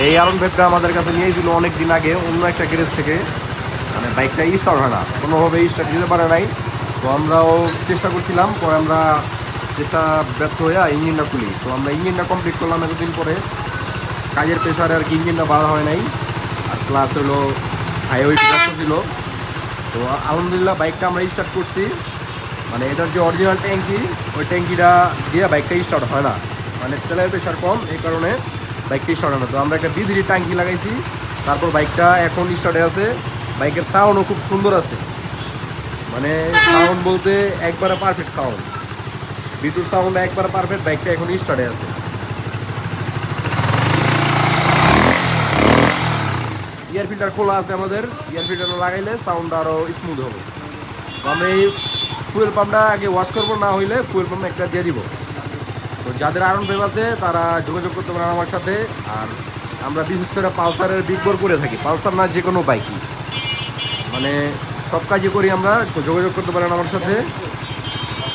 এই আরন ভাইবটা আমাদের কাছে নিয়েছিল অনেক দিন আগে অন্য একটা গ্যারেজ থেকে। মানে বাইকটা স্টার্ট হয় না, কোনোভাবে স্টার্ট দিতে পারে নাই। তো আমরাও চেষ্টা করছিলাম, পরে আমরা চেষ্টা ব্যর্থ হয়ে ইঞ্জিনটা খুলি। তো আমরা ইঞ্জিনটা কমপ্লিট করলাম এতদিন পরে। কাজের প্রেশারে আর কি ইঞ্জিনটা বাড়া হয় নাই। আর প্লাস হলো হাইওয়ে ব্যস্ত ছিল। তো আলহামদুলিল্লাহ বাইকটা আমরা স্টার্ট করছি। মানে এটার যে অরিজিনাল ট্যাঙ্কি, ওই ট্যাঙ্কিটা দিয়ে বাইকটা স্টার্ট হয় না। মানে তেলের প্রেশার কম, এই কারণে বাইকটা স্টার্ট হয় না। তো আমরা একটা ডিজিলি ট্যাঙ্কি লাগাইছি, তারপর বাইকটা এখন স্টার্টে আছে। বাইকের সাউন্ডও খুব সুন্দর আছে। মানে সাউন্ড বলতে একবারে পারফেক্ট সাউন্ড, বিটুর সাউন্ড একবারে পারফেক্ট। বাইকটা এখন স্টার্টে আছে। ইয়ার ফিল্টার খোলা আছে আমাদের, ইয়ার ফিল্টার লাগাইলে সাউন্ড আরও স্মুথ হবে। তো আমরা এই ফুয়েল পাম্পটা আগে ওয়াশ করবো, না হইলে ফুয়েল পাম্প একটা দিয়ে দিব। তো যাদের আয়রন পাইপ আছে তারা যোগাযোগ করতে পারেন আমার সাথে। আর আমরা বিশেষ করে পালসারের বিগ বোর করে থাকি, পালসার না যে কোনো বাইকই, মানে সব কাজই করি আমরা। তো যোগাযোগ করতে পারেন আমার সাথে।